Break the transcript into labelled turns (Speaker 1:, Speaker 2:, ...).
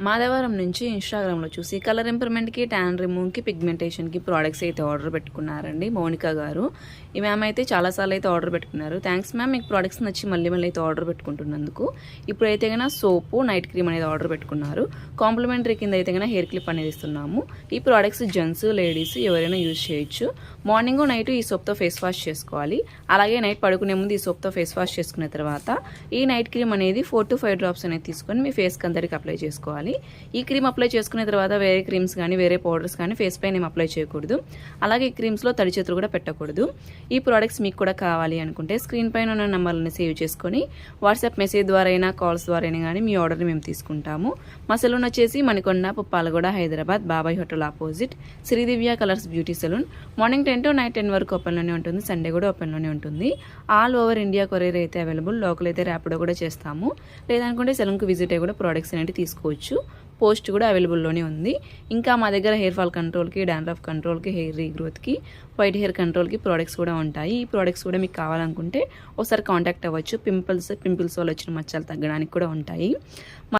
Speaker 1: మాధవరం నుంచి ఇన్స్టాగ్రామ్లో చూసి కలర్ ఇంప్రూవ్మెంట్కి, ట్యాన్ రిమూవ్కి, పిగ్మెంటేషన్కి ప్రోడక్ట్స్ అయితే ఆర్డర్ పెట్టుకున్నారండి మౌనిక గారు. ఈ మ్యామ్ అయితే చాలాసార్లు అయితే ఆర్డర్ పెట్టుకున్నారు. థ్యాంక్స్ మ్యామ్, మీకు ప్రోడక్ట్స్ నచ్చి మళ్ళీ అయితే ఆర్డర్ పెట్టుకుంటున్నందుకు. ఇప్పుడైతే కన్నా సోపు, నైట్ క్రీమ్ అనేది ఆర్డర్ పెట్టుకున్నారు. కాంప్లిమెంటరీ కింద అయితే కన్నా హెయిర్ క్లిప్ అనేది ఇస్తున్నాము. ఈ ప్రోడక్ట్స్ జెంట్స్, లేడీస్ ఎవరైనా యూజ్ చేయొచ్చు. మార్నింగ్ నైట్ ఈ సోప్తో ఫేస్ వాష్ చేసుకోవాలి. అలాగే నైట్ పడుకునే ముందు ఈ సోప్తో ఫేస్ వాష్ చేసుకున్న తర్వాత ఈ నైట్ క్రీమ్ అనేది 4 to 5 డ్రాప్స్ అనేది తీసుకొని మీ ఫేస్కి అందరికి అప్లై చేసుకోవాలి. ఈ క్రీమ్ అప్లై చేసుకున్న తర్వాత వేరే క్రీమ్స్ కానీ వేరే పౌడర్స్ కానీ ఫేస్ పైన ఏం అప్లై చేయకూడదు. అలాగే ఈ క్రీమ్స్లో తడి చేతులు కూడా పెట్టకూడదు. ఈ ప్రోడక్ట్స్ మీకు కూడా కావాలి అనుకుంటే స్క్రీన్ పైన ఉన్న నెంబర్లను సేవ్ చేసుకొని వాట్సాప్ మెసేజ్ ద్వారా అయినా కాల్స్ ద్వారా అయినా కానీ మీ ఆర్డర్ని మేము తీసుకుంటాము. మా సెలూన్ వచ్చేసి Manikonda, Puppalaguda, Hyderabad, Babai hotel opposite Sridivya colours beauty salon. Morning 10 to night 10 వరకు ఓపెన్లోనే ఉంటుంది. సండే కూడా ఓపెన్లోనే ఉంటుంది. ఆల్ ఓవర్ ఇండియా కొరియర్ అయితే అవైలబుల్. లోకల్ అయితే ర్యాపిడో కూడా చేస్తాము. లేదనుకుంటే సెలూన్కి విజిట్ అయ్యి కూడా ప్రోడక్ట్స్ అనేవి తీసుకోవచ్చు. పోస్ట్ కూడా అవైలబుల్లోనే ఉంది. ఇంకా మా దగ్గర హెయిర్ ఫాల్ కంట్రోల్కి, డాండ్రఫ్ కంట్రోల్కి, హెయిర్ రీగ్రోత్కి, వైట్ హెయిర్ కంట్రోల్కి ప్రోడక్ట్స్ కూడా ఉంటాయి. ఈ ప్రోడక్ట్స్ కూడా మీకు కావాలనుకుంటే ఒకసారి కాంటాక్ట్ అవ్వచ్చు. పింపుల్స్ వల్ల వచ్చిన మచ్చలు తగ్గడానికి కూడా ఉంటాయి.